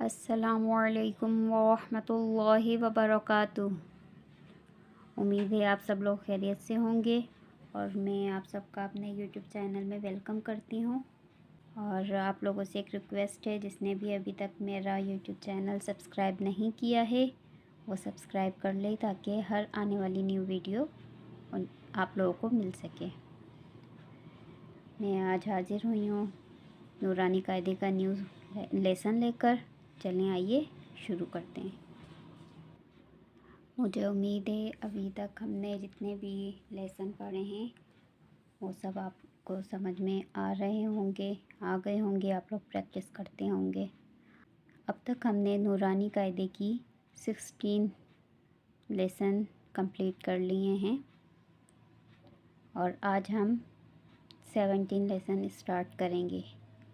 السلام علیکم ورحمۃ اللہ وبرکاتہ۔ امید ہے آپ سب لوگ خیریت سے ہوں گے اور میں آپ سب کا اپنے یوٹیوب چینل میں ویلکم کرتی ہوں۔ اور آپ لوگوں سے ایک ریکویسٹ ہے، جس نے بھی ابھی تک میرا یوٹیوب چینل سبسکرائب نہیں کیا ہے وہ سبسکرائب کر لے، تاکہ ہر آنے والی نیو ویڈیو آپ لوگوں کو مل سکے۔ میں آج حاضر ہوئی ہوں نورانی قاعدے کا نیو لیسن لے کر۔ چلیں آئیے شروع کرتے ہیں۔ مجھے امید ہے ابھی تک ہم نے جتنے بھی لیسن پڑھے ہیں وہ سب آپ کو سمجھ میں آ گئے ہوں گے، آپ لوگ پریکٹس کرتے ہوں گے۔ اب تک ہم نے نورانی قاعدے کی 16 لیسن کمپلیٹ کر لیے ہیں، اور آج ہم 17 لیسن اسٹارٹ کریں گے،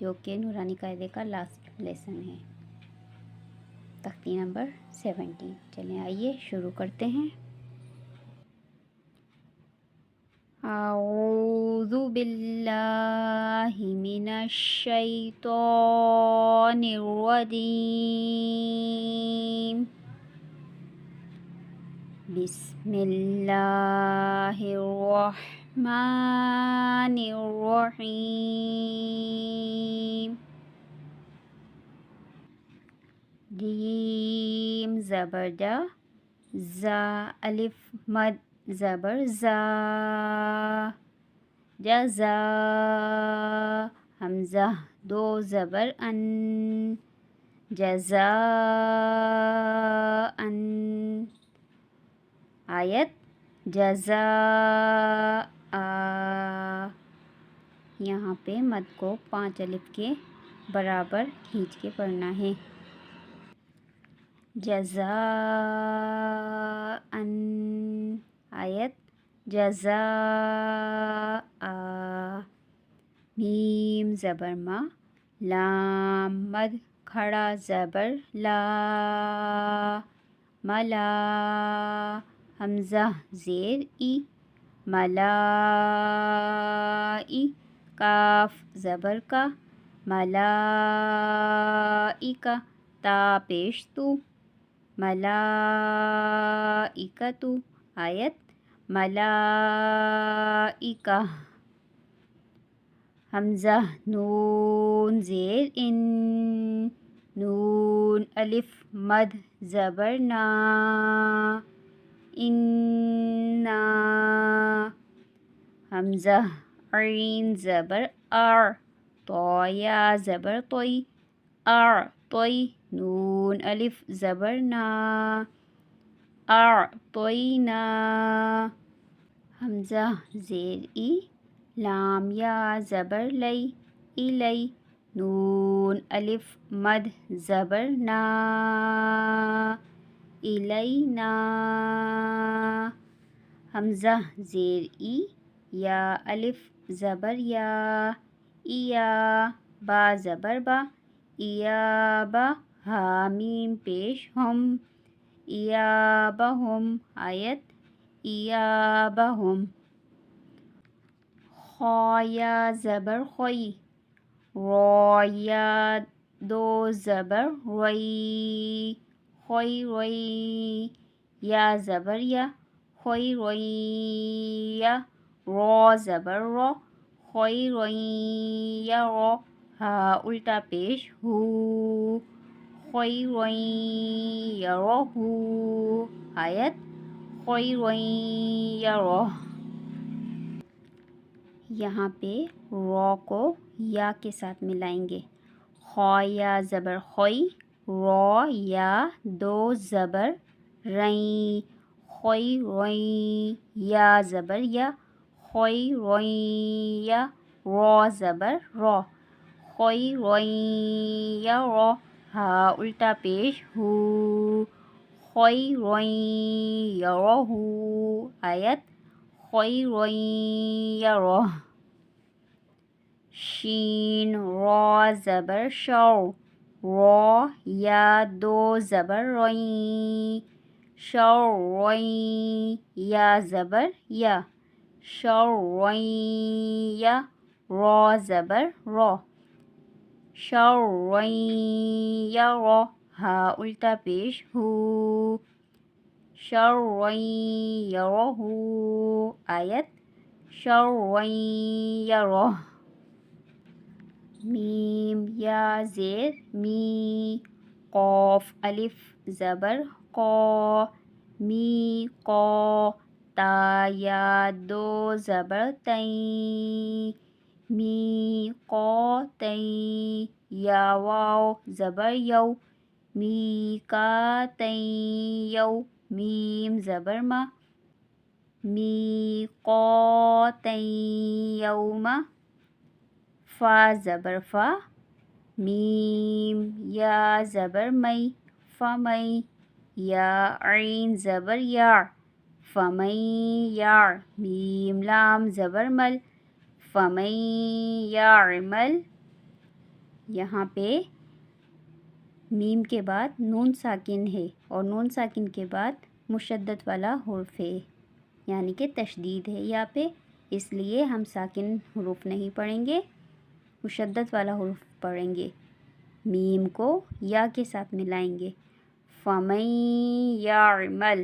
جو کہ نورانی قاعدے کا لاسٹ لیسن ہے، تختی نمبر 17۔ چلیں آئیے شروع کرتے ہیں۔ اعوذ باللہ من الشیطان الرجیم، بسم اللہ الرحمن الرحیم۔ جیم زبر جا، زا الف مد زبر زا، جزا حمزہ دو زبر ان، جزاءً۔ آیت جزاء، یہاں پہ مد کو 5 الف کے برابر کھینچ کے پڑھنا ہے۔ جزاءً، آیت جزاء۔ میم زبر ما، لام مد کھڑا زبر لا، ملا حمزہ زیر ای، ملائی کاف زبر کا، ملائکہ تا پیش تو، ملائکتو۔ آیت ملائکہ۔ حمزہ نون زیر ان، نون الف مد زبر نا، انا۔ حمزہ عین زبر ار، طویا زبر طوی، ار طوی۔ نون الف زبر نا، اعطینا۔ حمزہ زیر ای، لام یا زبر لئی، الی۔ نون الف مد زبر نا، الینا۔ حمزہ زیر ای، یا الف زبر یا، ایا با زبر با، ایابا ہا میم پیش ہم، ایابہم۔ آیت ایابہم۔ خا یا زبر خوئی، را یا دو زبر روئی، خوئی روئی۔ یا زبر یا، خوئی روئی یا، را زبر رو، خوئی روئی یا رو۔ ہا الٹا پیش ہو، خوئی روئی یا رو ہو۔ آیت خوئی روئی یا رو۔ یہاں پہ رو کو یا کے ساتھ ملائیں گے۔ خا یا زبر خوئی، را یا دو زبر رئیں، خوئی روئیں۔ یا زبر یا، خوئی روئیں یا، را زبر رو، خوئی روئیں یا رو۔ ہا الٹا پیش ہو، خوئی روئیں یا رو ہو۔ آیت خوئی روئیں یا رو۔ شین را زبر شو، را یا دو زبر روئیں، شو روئیں۔ یا زبر یا، شو روئیں یا، را زبر رو، شو روئیں یا رو۔ ہا الٹا پیش ہو، شرًا یرہ آیت شرًا یرہ، میم یا زیر می، قاف الف زبر قا، می قا، تا یا دو زبر تیں، می قا تیں، یا واو زبر یو، می کا تیں یو، میم زبر ما، می قا تیں یوم، فا زبر فا، میم یا زبر می، فمی، یا عین زبر یا، فمن یا، میم لام زبر مل، فمن یعمل۔ یہاں پہ میم کے بعد نون ساکن ہے اور نون ساکن کے بعد مشدد والا حرف ہے، یعنی کہ تشدید ہے یہاں پہ، اس لیے ہم ساکن حروف نہیں پڑھیں گے، مشدد والا حرف پڑھیں گے، میم کو یا کے ساتھ ملائیں گے، فمن یعمل،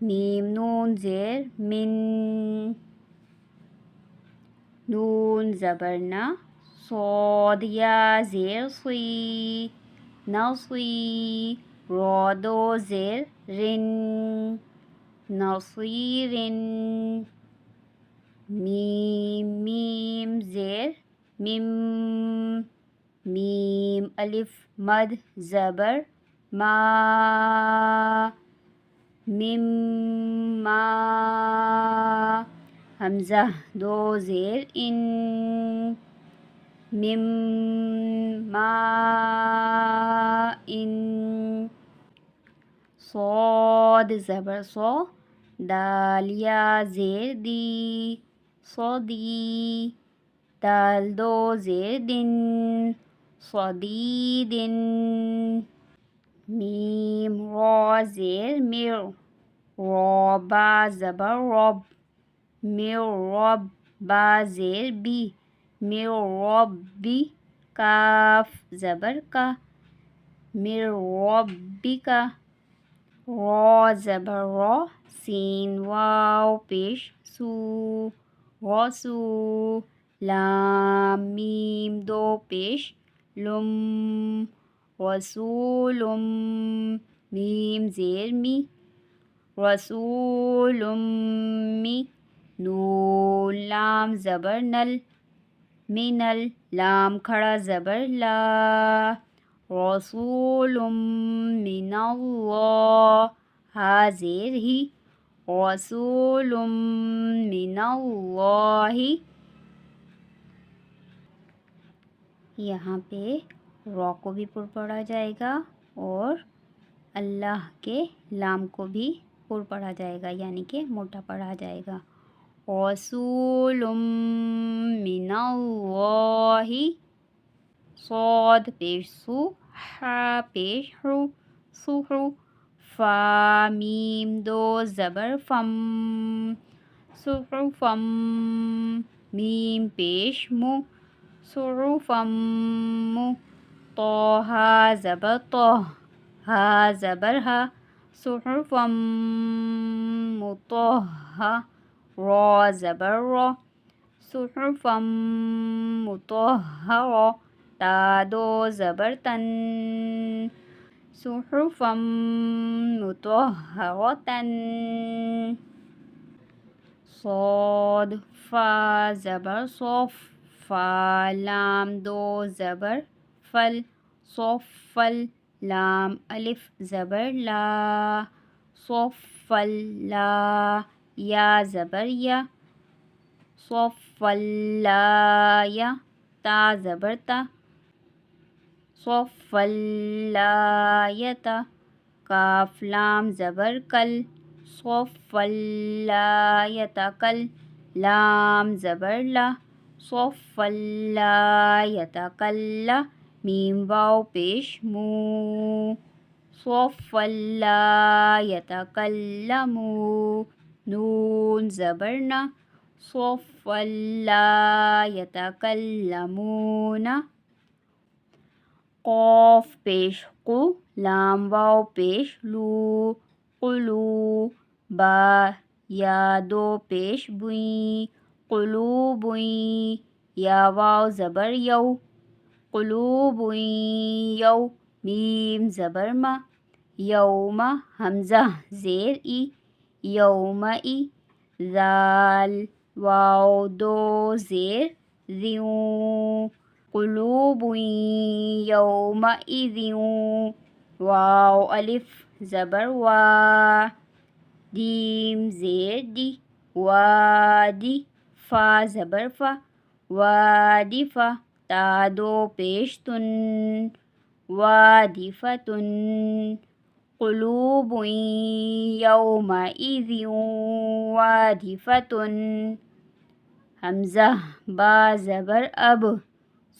میم نون زیر من، نون زبر نا، صاد یا زیر صی، نصی، را دو زیر رن، نصیرن، میم زیر میم، میم الف مد زبر ما، مم ما، حمزہ دو زیر ان، مم ما ان، صاد زبر صو، دال یا زیر دی، صدی، دال دو زیر دن، صدیدن، میم را زیر مر، را با زبر رب، مر رب، با زیر بی، مر ربی، کاف زبر کا، مر ربی کا، را زبر را، سین واو پیش سو، رسو، لام میم دو پیش لم، رسولم، میم زیر می، رسولم می، نون لام زبر نل، منل، لام کھڑا زبر لا، رسول من اللہ، ہا زیر ہی، رسول من اللہ، یہاں پہ را کو بھی پر پڑھا جائے گا اور اللہ کے لام کو بھی پر پڑھا جائے گا، یعنی کہ موٹا پڑھا جائے گا، رسول من اللہ، صاد پیش سو، ہا پیش حرو، سحرو، فا میم دو زبر فم، صحفم، میم پیش مو، صحفم مو، طہ زبر طہ، ہا زبر ہا، صحفم مطہرہ، را زبر را، صحفم مطہرہ، تا دو زبر تن، صحفم مطہرۃ، صاد، فا زبر صوف، فا لام دو زبر فل، صوفل، لام الف زبر لا، صوفل لا، یا زبر یا، صوفل لا یا، تا زبر تا، صوفل لا یتا، کاف لام زبر کل، صوفل لا یتکل، لام زبر لا، صوفل لا یتکل، میم واو پیش مو، صوفل لا یتکلمو، نون زبر نا، صوفل لا یتکلمون، قاف پیش قو، لام واو پیش لو، قلو، با یا دو پیش بوئیں، قلوبوئیں، یا واو زبر یو، قلوبوئیں یو، میم زبر ما، یوم حمزہ زیر ای، یومئی، ذال واو دو زیر ذیوں، قلوبوئیں یومئذ، واو الف زبر وا، دیم زیر دی، وادی، فا زبر فا، وادفا، تا دو پیش تن، وادفتن، قلوب یومئذ وادفتن، حمزہ با زبر اب،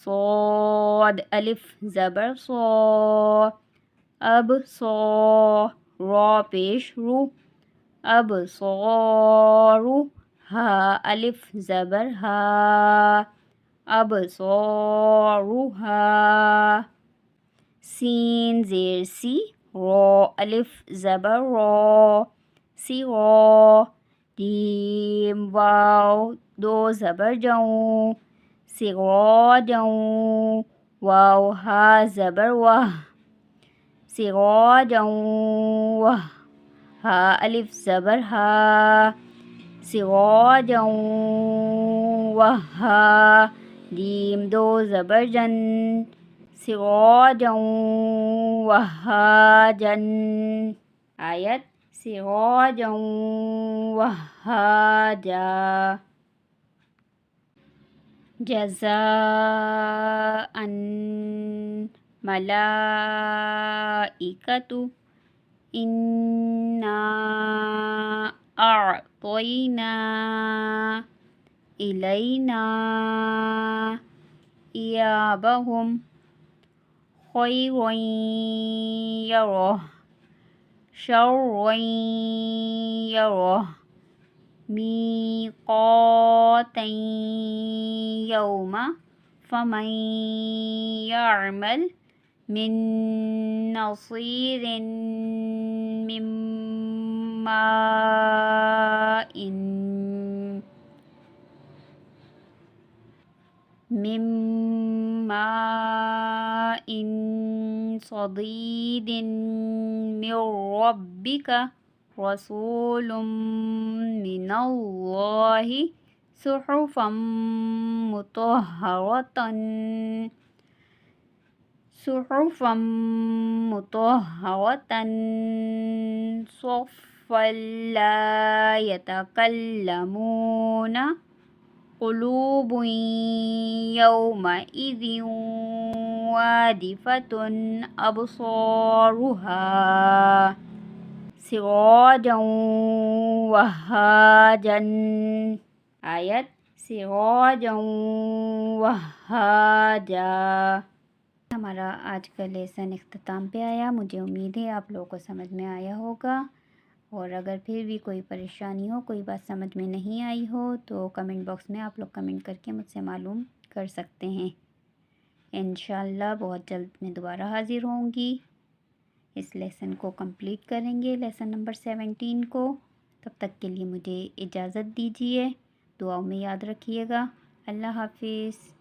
صاد الف زبر صا، اب صا، را پیش رو، اب صارو، ہا الف زبر ہا، اب صارو ہا، سین زیر سی، را الف زبر را، سی را، جیم واو دو زبر جوں، سراجوں، واو ہا زبر واہ، سراجوں واہ، ہا الف زبر ہا، سراجوں وہا، جیم دو زبر جن، سراجوں وہاجن، آیت سراجوں وہاجا، جزاء ملائکۃ انا اعطینا الینا ایابہم خیر یرہ شر یرہ میقاتا یوم فمن یعمل من نصیر من ماء صدید من ربک رسول من اللہ صحفا مطہرۃ صفا لا یتکلمون قلوب یومئذ واجفۃ ابصارها سراجا وہاجا، آیت سراجا وہاجا۔ ہمارا آج کا لیسن اختتام پہ آیا، مجھے امید ہے آپ لوگوں کو سمجھ میں آیا ہوگا، اور اگر پھر بھی کوئی پریشانی ہو، کوئی بات سمجھ میں نہیں آئی ہو تو کمنٹ باکس میں آپ لوگ کمنٹ کر کے مجھ سے معلوم کر سکتے ہیں۔ انشاءاللہ بہت جلد میں دوبارہ حاضر ہوں گی، اس لیسن کو کمپلیٹ کریں گے، لیسن نمبر 17 کو۔ تب تک کے لیے مجھے اجازت دیجیے، دعاؤں میں یاد رکھیے گا۔ اللہ حافظ۔